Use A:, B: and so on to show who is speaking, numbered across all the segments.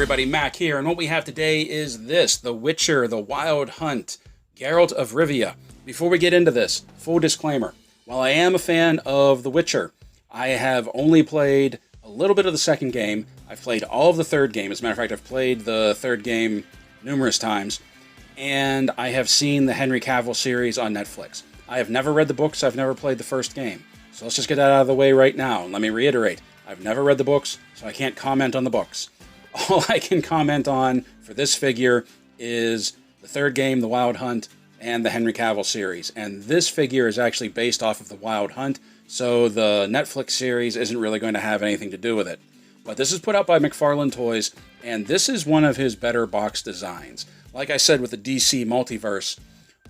A: everybody, Mac here, and what we have today is this, The Witcher, The Wild Hunt, Geralt of Rivia. Before we get into this, full disclaimer, while I am a fan of The Witcher, I have only played a little bit of the second game. I've played all of the third game. As a matter of fact, I've played the third game numerous times, and I have seen the Henry Cavill series on Netflix. I have never read the books, I've never played the first game. So let's just get that out of the way right now, and let me reiterate, I've never read the books, so I can't comment on the books. All I can comment on for this figure is the third game, The Wild Hunt, and the Henry Cavill series. And this figure is actually based off of The Wild Hunt, so the Netflix series isn't really going to have anything to do with it. But this is put out by McFarlane Toys, and this is one of his better box designs. Like I said with the DC Multiverse,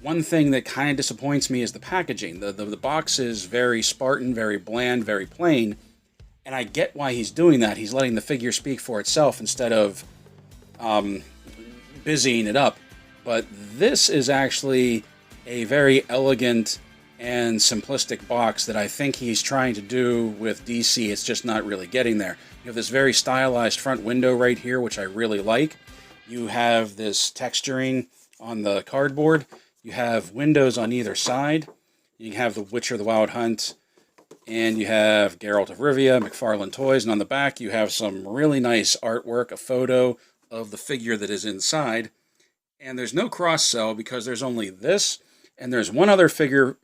A: one thing that kind of disappoints me is the packaging. The box is very Spartan, very bland, very plain. And I get why he's doing that. He's letting the figure speak for itself instead of busying it up. But this is actually a very elegant and simplistic box that I think he's trying to do with DC. It's just not really getting there. You have this very stylized front window right here, which I really like. You have this texturing on the cardboard. You have windows on either side. You have The Witcher, The Wild Hunt, and you have Geralt of Rivia, McFarlane Toys, and on the back you have some really nice artwork, a photo of the figure that is inside. And there's no cross-sell because there's only this, and there's one other figure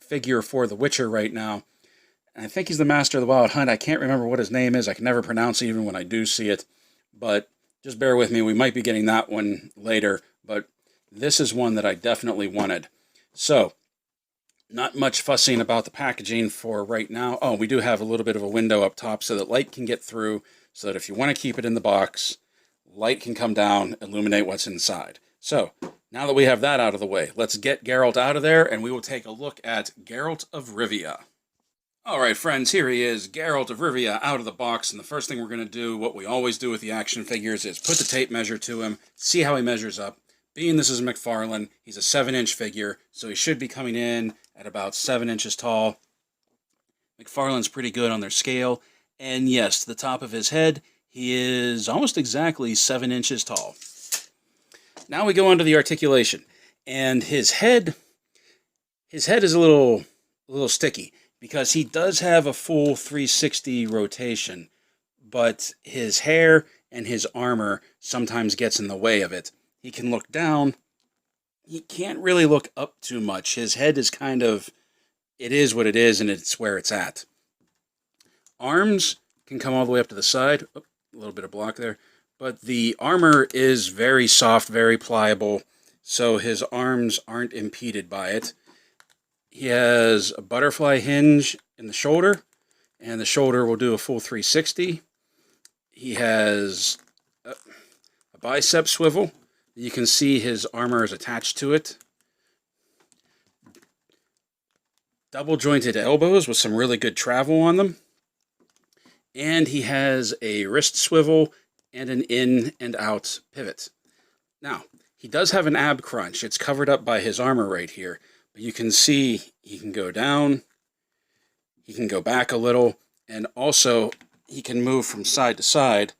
A: for The Witcher right now. And I think he's the Master of the Wild Hunt. I can't remember what his name is. I can never pronounce it even when I do see it. But just bear with me. We might be getting that one later. But this is one that I definitely wanted. So, not much fussing about the packaging for right now. Oh, we do have a little bit of a window up top so that light can get through, so that if you want to keep it in the box, light can come down, illuminate what's inside. So, now that we have that out of the way, let's get Geralt out of there, and we will take a look at Geralt of Rivia. Alright friends, here he is, Geralt of Rivia out of the box, and the first thing we're going to do, what we always do with the action figures, is put the tape measure to him, see how he measures up. Being this is McFarlane, he's a 7-inch figure, so he should be coming in at about 7 inches tall. McFarlane's pretty good on their scale, and yes, to the top of his head, he is almost exactly 7 inches tall. Now we go on to the articulation, and his head is a little sticky, because he does have a full 360 rotation, but his hair and his armor sometimes gets in the way of it. He can look down. He can't really look up too much. His head is kind of, it is what it is, and it's where it's at. Arms can come all the way up to the side. Oh, a little bit of block there. But the armor is very soft, very pliable, so his arms aren't impeded by it. He has a butterfly hinge in the shoulder, and the shoulder will do a full 360. He has a bicep swivel. You can see his armor is attached to it. Double jointed elbows with some really good travel on them. And he has a wrist swivel and an in and out pivot. Now, he does have an ab crunch. It's covered up by his armor right here. But you can see he can go down, he can go back a little, and also he can move from side to side.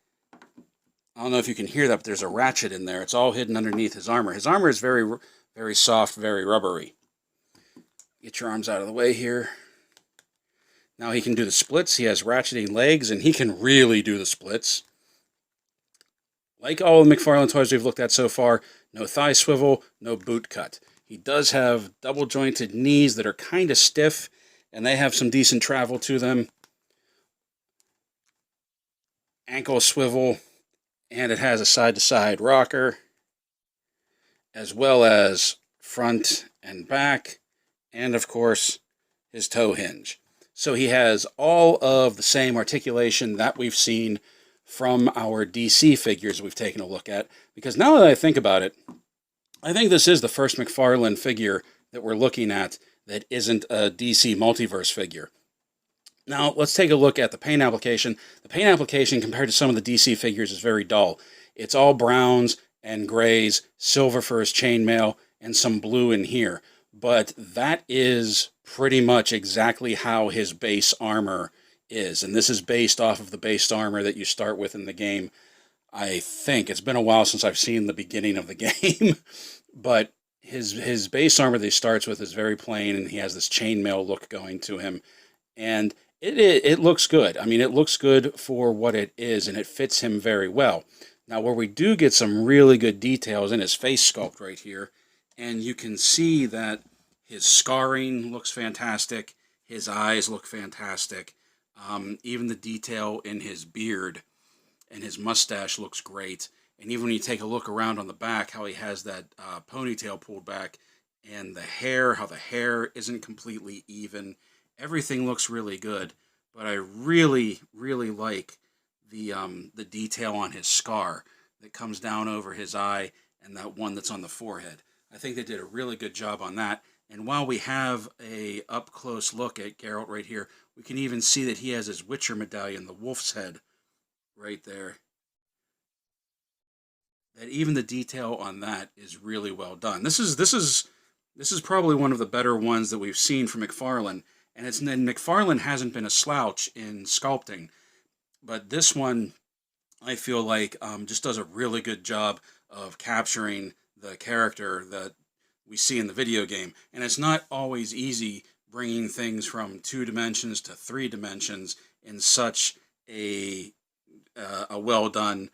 A: I don't know if you can hear that, but there's a ratchet in there. It's all hidden underneath his armor. His armor is very, very soft, very rubbery. Get your arms out of the way here. Now he can do the splits. He has ratcheting legs, and he can really do the splits. Like all the McFarlane Toys we've looked at so far, no thigh swivel, no boot cut. He does have double jointed knees that are kind of stiff, and they have some decent travel to them. Ankle swivel. And it has a side-to-side rocker, as well as front and back, and of course, his toe hinge. So he has all of the same articulation that we've seen from our DC figures we've taken a look at, because now that I think about it, I think this is the first McFarlane figure that we're looking at that isn't a DC Multiverse figure. Now, let's take a look at the paint application. The paint application, compared to some of the DC figures, is very dull. It's all browns and grays, silver for his chainmail, and some blue in here. But that is pretty much exactly how his base armor is. And this is based off of the base armor that you start with in the game. I think it's been a while since I've seen the beginning of the game, but his base armor that he starts with is very plain, and he has this chainmail look going to him, and it looks good. I mean, it looks good for what it is, and it fits him very well. Now, where we do get some really good details in his face sculpt right here, and you can see that his scarring looks fantastic, his eyes look fantastic, even the detail in his beard and his mustache looks great. And even when you take a look around on the back, how he has that ponytail pulled back, and the hair, how the hair isn't completely even, everything looks really good. But I really, really like the detail on his scar that comes down over his eye, and that one that's on the forehead. I think they did a really good job on that. And while we have a up close look at Geralt right here, we can even see that he has his Witcher medallion, the wolf's head, right there. That even the detail on that is really well done. This is probably one of the better ones that we've seen from McFarlane, and McFarlane hasn't been a slouch in sculpting, but this one I feel like just does a really good job of capturing the character that we see in the video game, and it's not always easy bringing things from 2 dimensions to 3 dimensions in such a well done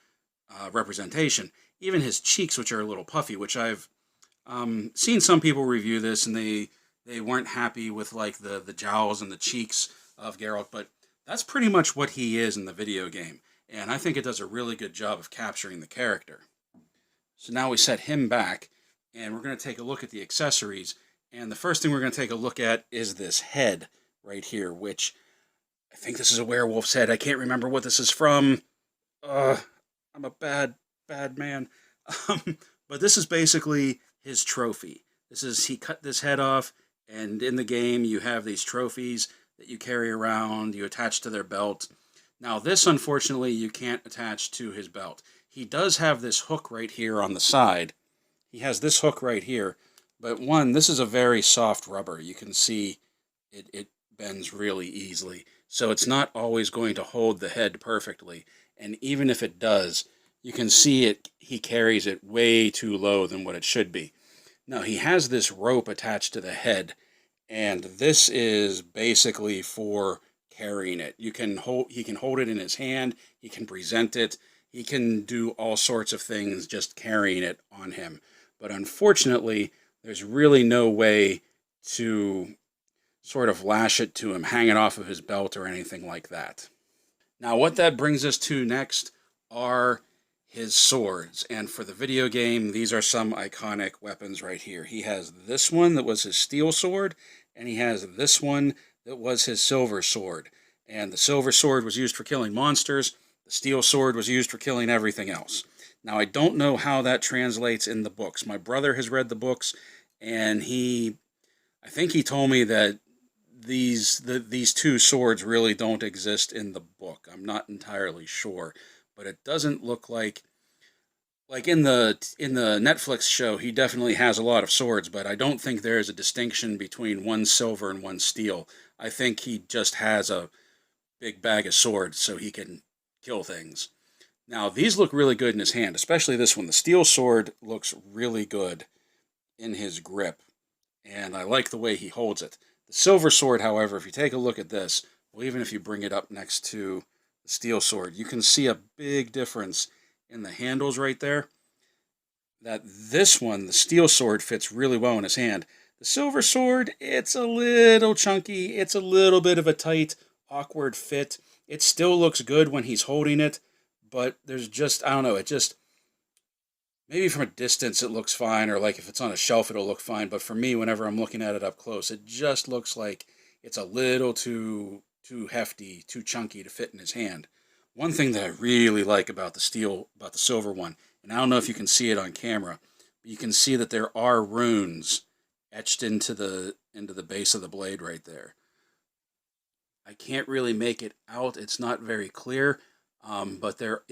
A: representation. Even his cheeks, which are a little puffy, which I've seen some people review this, and they weren't happy with like the jowls and the cheeks of Geralt, but that's pretty much what he is in the video game, and I think it does a really good job of capturing the character. So now we set him back, and we're going to take a look at the accessories, and the first thing we're going to take a look at is this head right here, which I think this is a werewolf's head. I can't remember what this is from. I'm a bad man. But this is basically his trophy. He cut this head off, and in the game you have these trophies that you carry around, you attach to their belt. Now this, unfortunately, you can't attach to his belt. He does have this hook right here on the side. He has this hook right here, but this is a very soft rubber. You can see it bends really easily. So it's not always going to hold the head perfectly. And even if it does, you can see he carries it way too low than what it should be. Now he has this rope attached to the head, and this is basically for carrying it. He can hold it in his hand, he can present it, he can do all sorts of things just carrying it on him. But unfortunately, there's really no way to sort of lash it to him, hang it off of his belt or anything like that. Now what that brings us to next are his swords. And for the video game, these are some iconic weapons right here. He has this one that was his steel sword, and he has this one that was his silver sword. And the silver sword was used for killing monsters. The steel sword was used for killing everything else. Now, I don't know how that translates in the books. My brother has read the books, and I think he told me that these two swords really don't exist in the book. I'm not entirely sure, but it doesn't look like in the Netflix show he definitely has a lot of swords, but I don't think there is a distinction between one silver and one steel. I think he just has a big bag of swords so he can kill things. Now, these look really good in his hand, especially this one. The steel sword looks really good in his grip, and I like the way he holds it. The silver sword, however, if you take a look at this, well, even if you bring it up next to the steel sword, you can see a big difference in the handles right there. That this one, the steel sword, fits really well in his hand. The silver sword, it's a little chunky. It's a little bit of a tight, awkward fit. It still looks good when he's holding it, but there's just, I don't know, it just, maybe from a distance it looks fine, or like if it's on a shelf it'll look fine, but for me, whenever I'm looking at it up close, it just looks like it's a little too hefty, too chunky to fit in his hand. One thing that I really like about the silver one, and I don't know if you can see it on camera, but you can see that there are runes etched into the base of the blade right there. I can't really make it out. It's not very clear, but there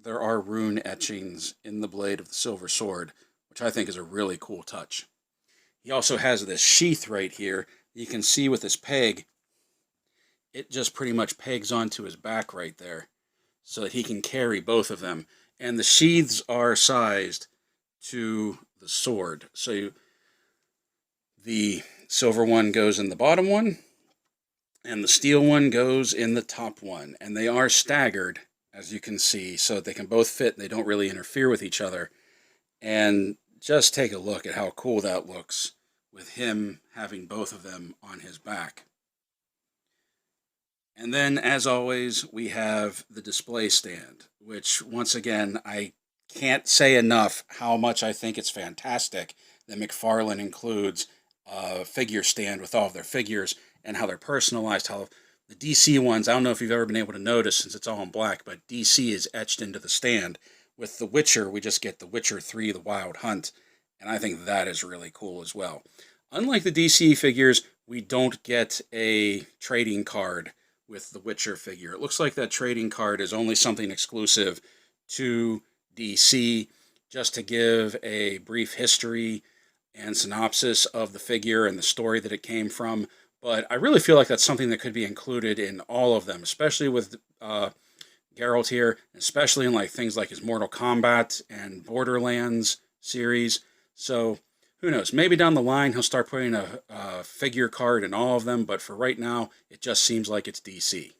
A: are rune etchings in the blade of the silver sword, which I think is a really cool touch. He also has this sheath right here. You can see with this peg, it just pretty much pegs onto his back right there. so that he can carry both of them. And the sheaths are sized to the sword. So the silver one goes in the bottom one, and the steel one goes in the top one. And they are staggered, as you can see, so that they can both fit and they don't really interfere with each other. And just take a look at how cool that looks with him having both of them on his back. And then, as always, we have the display stand, which, once again, I can't say enough how much I think it's fantastic that McFarlane includes a figure stand with all of their figures and how they're personalized, how the DC ones, I don't know if you've ever been able to notice since it's all in black, but DC is etched into the stand. With The Witcher, we just get The Witcher 3, The Wild Hunt, and I think that is really cool as well. Unlike the DC figures, we don't get a trading card with the Witcher figure. It looks like that trading card is only something exclusive to DC, just to give a brief history and synopsis of the figure and the story that it came from. But I really feel like that's something that could be included in all of them, especially with Geralt here, especially in like things like his Mortal Kombat and Borderlands series. So who knows? Maybe down the line he'll start putting a figure card in all of them, but for right now, it just seems like it's DC.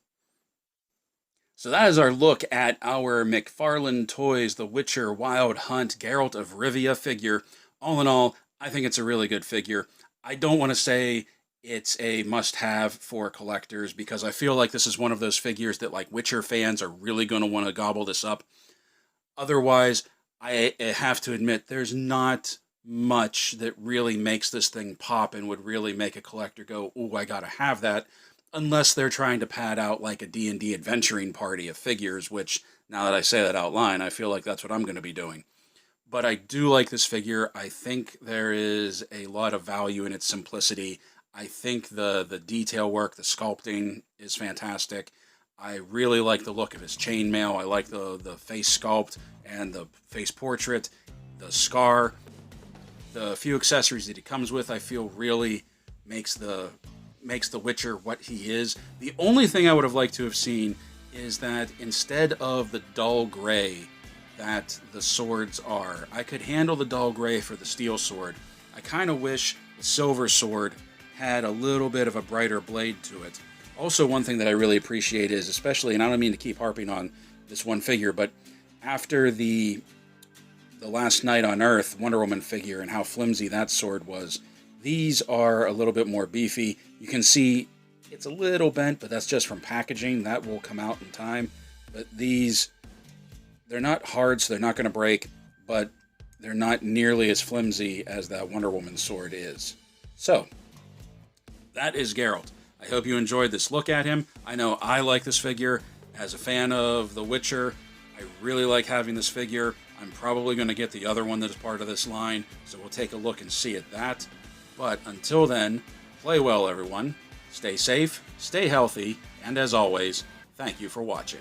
A: So that is our look at our McFarlane Toys The Witcher Wild Hunt Geralt of Rivia figure. All in all, I think it's a really good figure. I don't want to say it's a must-have for collectors because I feel like this is one of those figures that like Witcher fans are really going to want to gobble this up. Otherwise, I have to admit there's not much that really makes this thing pop and would really make a collector go, "Ooh, I gotta have that," unless they're trying to pad out like a D&D adventuring party of figures, which, now that I say that out loud, I feel like that's what I'm going to be doing. But I do like this figure. I think there is a lot of value in its simplicity. I think the detail work, the sculpting is fantastic. I really like the look of his chainmail. I like the face sculpt and the face portrait, the scar. The few accessories that he comes with, I feel really makes the Witcher what he is. The only thing I would have liked to have seen is that instead of the dull gray that the swords are, I could handle the dull gray for the steel sword. I kind of wish the silver sword had a little bit of a brighter blade to it. Also, one thing that I really appreciate is, especially, and I don't mean to keep harping on this one figure, but after the Last Night on Earth Wonder Woman figure and how flimsy that sword was, these are a little bit more beefy. You can see it's a little bent, but that's just from packaging. That will come out in time. But these, they're not hard, so they're not going to break, but they're not nearly as flimsy as that Wonder Woman sword is. So, that is Geralt. I hope you enjoyed this look at him. I know I like this figure. As a fan of The Witcher, I really like having this figure. I'm probably going to get the other one that is part of this line, so we'll take a look and see at that. But until then, play well, everyone. Stay safe, stay healthy, and as always, thank you for watching.